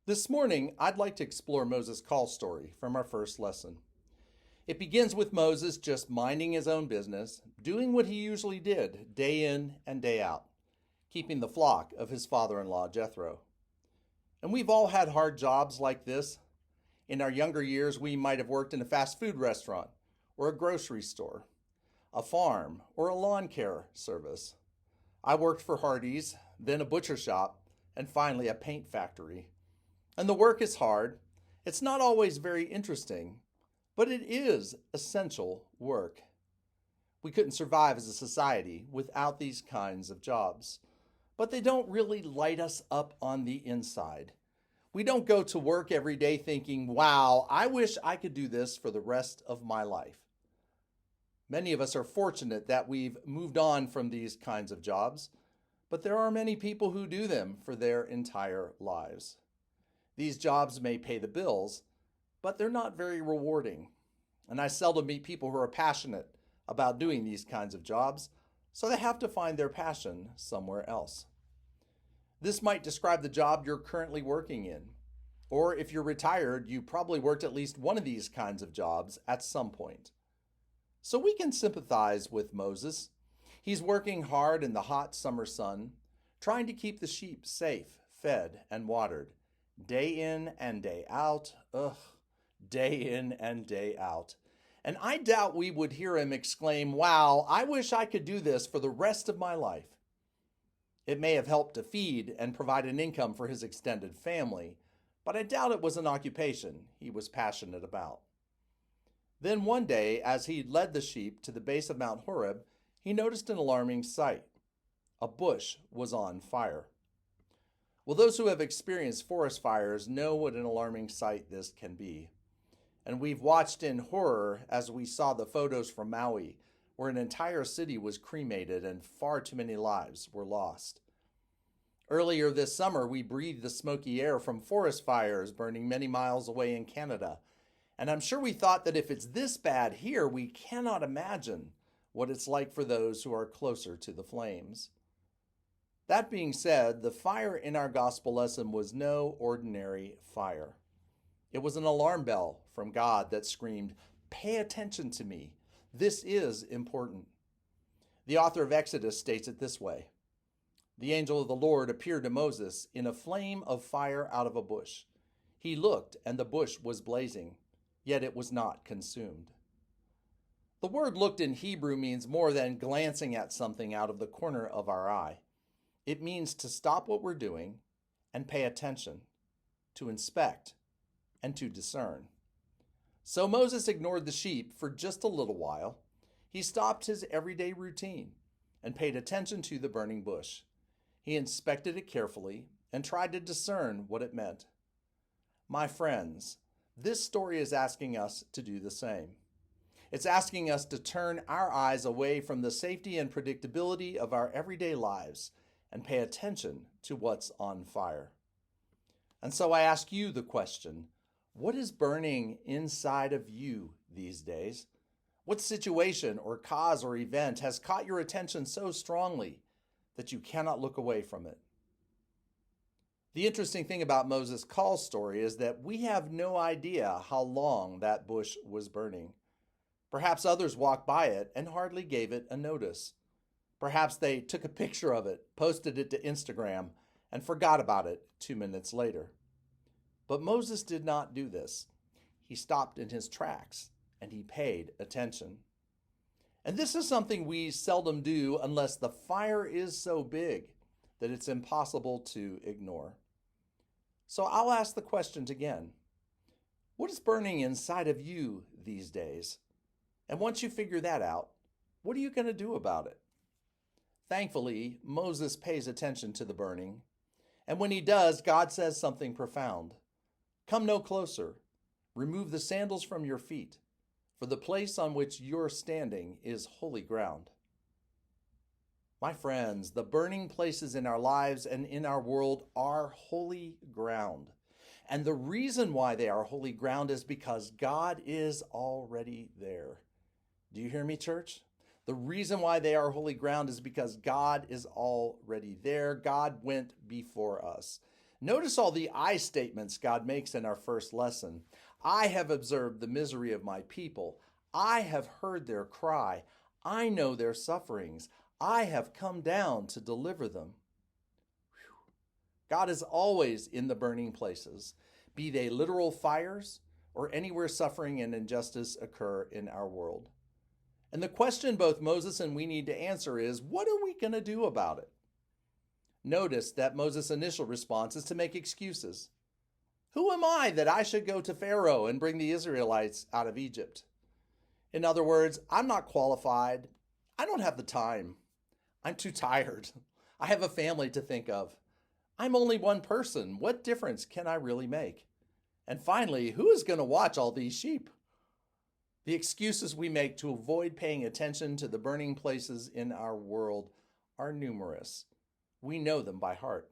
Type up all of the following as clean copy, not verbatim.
This morning, I'd like to explore Moses' call story from our first lesson. It begins with Moses just minding his own business, doing what he usually did day in and day out, keeping the flock of his father in law, Jethro. And we've all had hard jobs like this. In our younger years, we might have worked in a fast food restaurant, or a grocery store, a farm, or a lawn care service. I worked for Hardee's, then a butcher shop, and finally a paint factory. And the work is hard. It's not always very interesting, but it is essential work. We couldn't survive as a society without these kinds of jobs, but they don't really light us up on the inside. We don't go to work every day thinking, wow, I wish I could do this for the rest of my life. Many of us are fortunate that we've moved on from these kinds of jobs, but there are many people who do them for their entire lives. These jobs may pay the bills, but they're not very rewarding. And I seldom meet people who are passionate about doing these kinds of jobs, so they have to find their passion somewhere else. This might describe the job you're currently working in. Or if you're retired, you probably worked at least one of these kinds of jobs at some point. So we can sympathize with Moses. He's working hard in the hot summer sun, trying to keep the sheep safe, fed, and watered. Day in and day out, day in and day out. And I doubt we would hear him exclaim, wow, I wish I could do this for the rest of my life. It may have helped to feed and provide an income for his extended family, but I doubt it was an occupation he was passionate about. Then one day, as he led the sheep to the base of Mount Horeb, he noticed an alarming sight. A bush was on fire. Well, those who have experienced forest fires know what an alarming sight this can be. And we've watched in horror as we saw the photos from Maui, where an entire city was cremated and far too many lives were lost. Earlier this summer, we breathed the smoky air from forest fires burning many miles away in Canada. And I'm sure we thought that if it's this bad here, we cannot imagine what it's like for those who are closer to the flames. That being said, the fire in our gospel lesson was no ordinary fire. It was an alarm bell from God that screamed, "Pay attention to me. This is important." The author of Exodus states it this way: "The angel of the Lord appeared to Moses in a flame of fire out of a bush. He looked, and the bush was blazing, yet it was not consumed." The word "looked" in Hebrew means more than glancing at something out of the corner of our eye. It means to stop what we're doing and pay attention, to inspect, and to discern. So Moses ignored the sheep for just a little while. He stopped his everyday routine and paid attention to the burning bush. He inspected it carefully and tried to discern what it meant. My friends, this story is asking us to do the same. It's asking us to turn our eyes away from the safety and predictability of our everyday lives and pay attention to what's on fire. And so I ask you the question, what is burning inside of you these days? What situation or cause or event has caught your attention so strongly that you cannot look away from it? The interesting thing about Moses' call story is that we have no idea how long that bush was burning. Perhaps others walked by it and hardly gave it a notice. Perhaps they took a picture of it, posted it to Instagram, and forgot about it 2 minutes later. But Moses did not do this. He stopped in his tracks and he paid attention. And this is something we seldom do unless the fire is so big that it's impossible to ignore. So I'll ask the questions again. What is burning inside of you these days? And once you figure that out, what are you going to do about it? Thankfully, Moses pays attention to the burning. And when he does, God says something profound. "Come no closer. Remove the sandals from your feet, for the place on which you're standing is holy ground." My friends, the burning places in our lives and in our world are holy ground. And the reason why they are holy ground is because God is already there. Do you hear me, church? The reason why they are holy ground is because God is already there. God went before us. Notice all the I statements God makes in our first lesson. I have observed the misery of my people. I have heard their cry. I know their sufferings. I have come down to deliver them. Whew. God is always in the burning places, be they literal fires or anywhere suffering and injustice occur in our world. And the question both Moses and we need to answer is, what are we going to do about it? Notice that Moses' initial response is to make excuses. Who am I that I should go to Pharaoh and bring the Israelites out of Egypt? In other words, I'm not qualified. I don't have the time. I'm too tired. I have a family to think of. I'm only one person. What difference can I really make? And finally, who is going to watch all these sheep? The excuses we make to avoid paying attention to the burning places in our world are numerous. We know them by heart.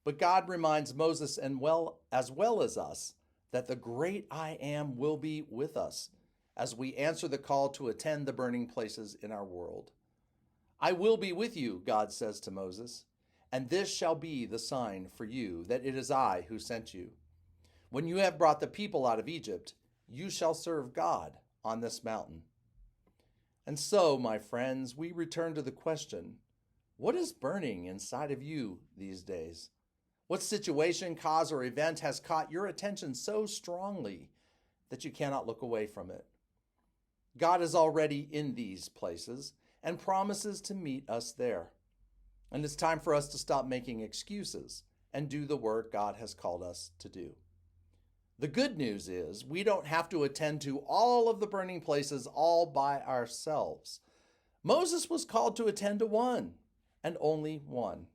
But God reminds Moses as well as us that the great I Am will be with us as we answer the call to attend the burning places in our world. I will be with you, God says to Moses, and this shall be the sign for you that it is I who sent you. When you have brought the people out of Egypt, you shall serve God on this mountain. And so, my friends, we return to the question, what is burning inside of you these days? What situation, cause, or event has caught your attention so strongly that you cannot look away from it? God is already in these places and promises to meet us there. And it's time for us to stop making excuses and do the work God has called us to do. The good news is we don't have to attend to all of the burning places all by ourselves. Moses was called to attend to one, and only one.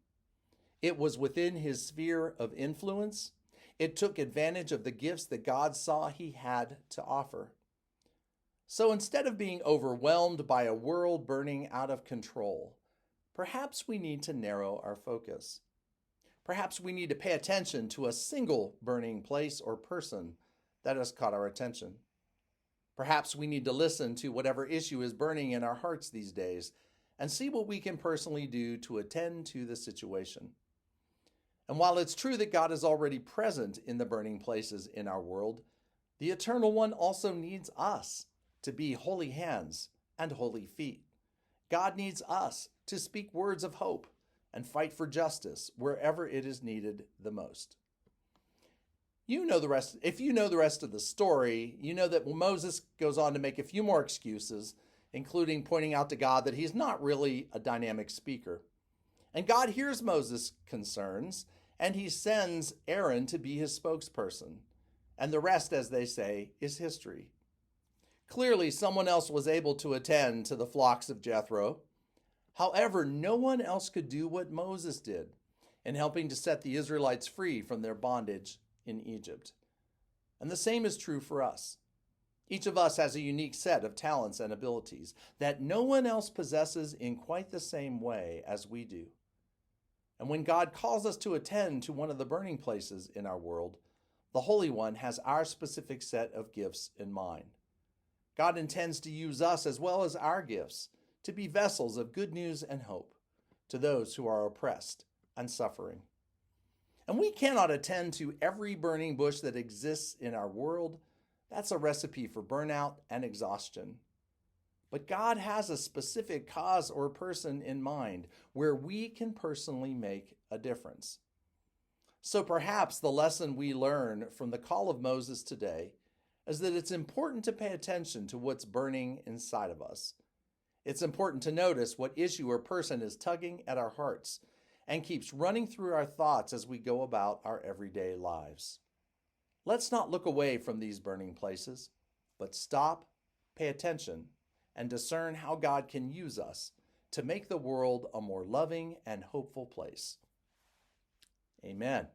It was within his sphere of influence. It took advantage of the gifts that God saw he had to offer. So instead of being overwhelmed by a world burning out of control, perhaps we need to narrow our focus. Perhaps we need to pay attention to a single burning place or person that has caught our attention. Perhaps we need to listen to whatever issue is burning in our hearts these days and see what we can personally do to attend to the situation. And while it's true that God is already present in the burning places in our world, the Eternal One also needs us to be holy hands and holy feet. God needs us to speak words of hope and fight for justice wherever it is needed the most. You know the rest. If you know the rest of the story, you know that Moses goes on to make a few more excuses, including pointing out to God that he's not really a dynamic speaker. And God hears Moses' concerns, and he sends Aaron to be his spokesperson. And the rest, as they say, is history. Clearly, someone else was able to attend to the flocks of Jethro. However, no one else could do what Moses did in helping to set the Israelites free from their bondage in Egypt. And the same is true for us. Each of us has a unique set of talents and abilities that no one else possesses in quite the same way as we do. And when God calls us to attend to one of the burning places in our world, the Holy One has our specific set of gifts in mind. God intends to use us as well as our gifts to be vessels of good news and hope to those who are oppressed and suffering. And we cannot attend to every burning bush that exists in our world. That's a recipe for burnout and exhaustion. But God has a specific cause or person in mind where we can personally make a difference. So perhaps the lesson we learn from the call of Moses today is that it's important to pay attention to what's burning inside of us. It's important to notice what issue or person is tugging at our hearts and keeps running through our thoughts as we go about our everyday lives. Let's not look away from these burning places, but stop, pay attention, and discern how God can use us to make the world a more loving and hopeful place. Amen.